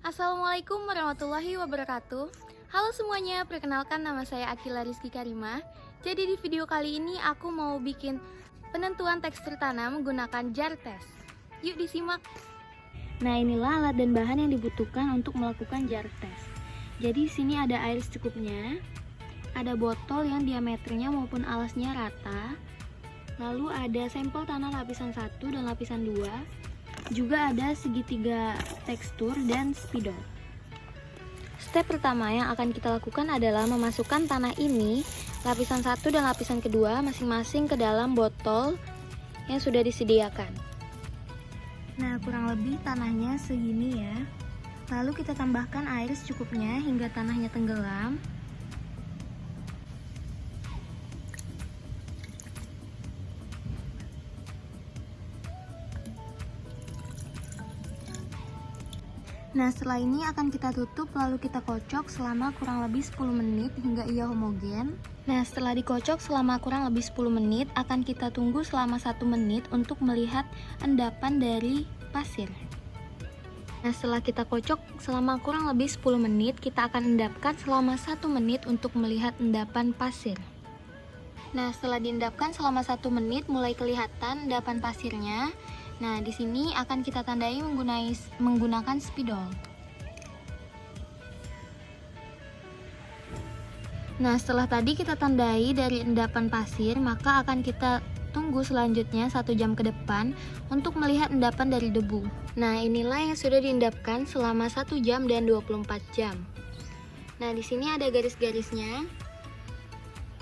Assalamualaikum warahmatullahi wabarakatuh. Halo semuanya, perkenalkan nama saya Akila Rizky Karima. Jadi di video kali ini aku mau bikin penentuan tekstur tanah menggunakan jar test. Yuk disimak. Nah, inilah alat dan bahan yang dibutuhkan untuk melakukan jar test. Jadi di sini ada air secukupnya, ada botol yang diameternya maupun alasnya rata, lalu ada sampel tanah lapisan 1 dan lapisan 2. Juga ada segitiga tekstur dan spidol. Step pertama yang akan kita lakukan adalah memasukkan tanah ini, lapisan 1 dan lapisan kedua masing-masing ke dalam botol yang sudah disediakan. Nah, kurang lebih tanahnya segini ya. Lalu kita tambahkan air secukupnya hingga tanahnya tenggelam. Nah, setelah ini akan kita tutup lalu kita kocok selama kurang lebih 10 menit hingga ia homogen. Nah, setelah dikocok selama kurang lebih 10 menit, akan kita tunggu selama 1 menit untuk melihat endapan dari pasir. Nah, setelah kita kocok selama kurang lebih 10 menit, kita akan endapkan selama 1 menit untuk melihat endapan pasir. Nah, setelah diendapkan selama 1 menit mulai kelihatan endapan pasirnya. Nah, di sini akan kita tandai menggunakan spidol. Nah, setelah tadi kita tandai dari endapan pasir, maka akan kita tunggu selanjutnya 1 jam ke depan untuk melihat endapan dari debu. Nah, inilah yang sudah diendapkan selama 1 jam dan 24 jam. Nah, di sini ada garis-garisnya.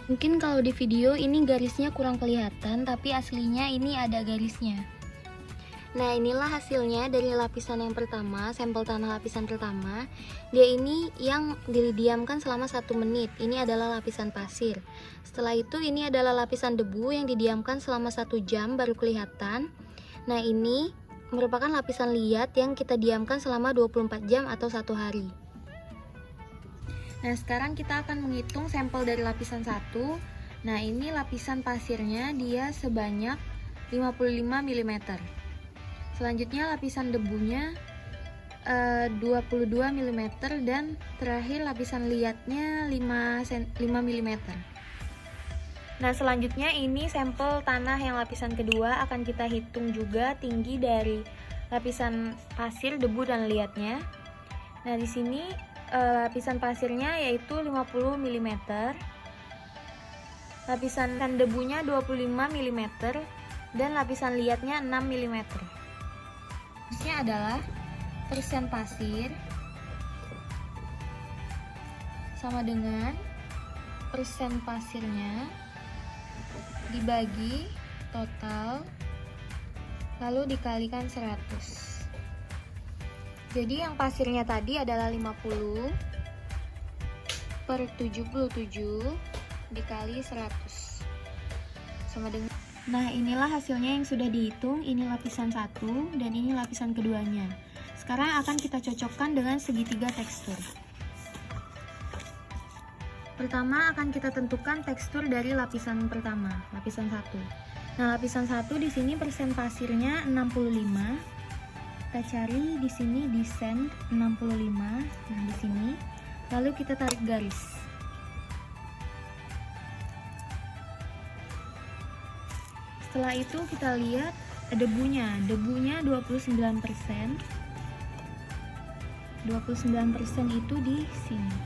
Mungkin kalau di video ini garisnya kurang kelihatan, tapi aslinya ini ada garisnya. Nah, inilah hasilnya dari lapisan yang pertama, sampel tanah lapisan pertama. Dia ini yang didiamkan selama 1 menit. Ini adalah lapisan pasir. Setelah itu ini adalah lapisan debu yang didiamkan selama 1 jam baru kelihatan. Nah, ini merupakan lapisan liat yang kita diamkan selama 24 jam atau 1 hari. Nah, sekarang kita akan menghitung sampel dari lapisan 1. Nah, ini lapisan pasirnya dia sebanyak 55 mm. Selanjutnya lapisan debunya 22 mm dan terakhir lapisan liatnya 5 mm. Nah, selanjutnya ini sampel tanah yang lapisan kedua akan kita hitung juga tinggi dari lapisan pasir, debu dan liatnya. Nah, di sini lapisan pasirnya yaitu 50 mm. Lapisan debunya 25 mm dan lapisan liatnya 6 mm. Ini adalah persen pasir sama dengan persen pasirnya dibagi total lalu dikalikan 100. Jadi yang pasirnya tadi adalah 50 per 77 dikali 100 sama dengan. Nah, inilah hasilnya yang sudah dihitung. Ini lapisan 1 dan ini lapisan keduanya. Sekarang akan kita cocokkan dengan segitiga tekstur. Pertama akan kita tentukan tekstur dari lapisan pertama, lapisan 1. Nah, lapisan 1 di sini persen pasirnya 65. Kita cari di sini di sand 65. Nah, di sini. Lalu kita tarik garis. Setelah itu kita lihat debunya 29%. 29% itu di sini.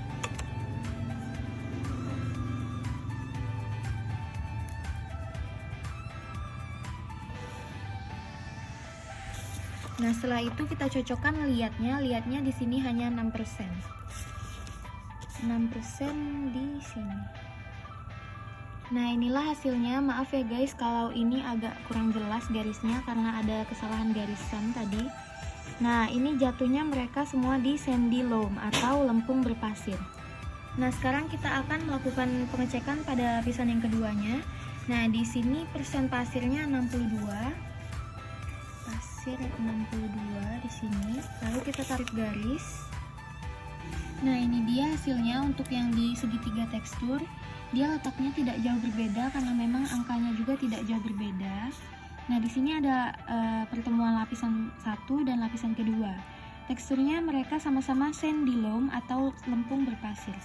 Nah, setelah itu kita cocokkan liatnya di sini hanya 6%. 6% di sini. Nah, inilah hasilnya. Maaf ya guys kalau ini agak kurang jelas garisnya karena ada kesalahan garisan tadi. Nah, ini jatuhnya mereka semua di sandy loam atau lempung berpasir. Nah, sekarang kita akan melakukan pengecekan pada lapisan yang keduanya. Nah, di sini persen pasirnya 62. Pasir 62 di sini. Lalu kita tarik garis. Nah, ini dia hasilnya untuk yang di segitiga tekstur. Dia letaknya tidak jauh berbeda karena memang angkanya juga tidak jauh berbeda. Nah, di sini ada pertemuan lapisan 1 dan lapisan kedua. Teksturnya mereka sama-sama sandy loam atau lempung berpasir.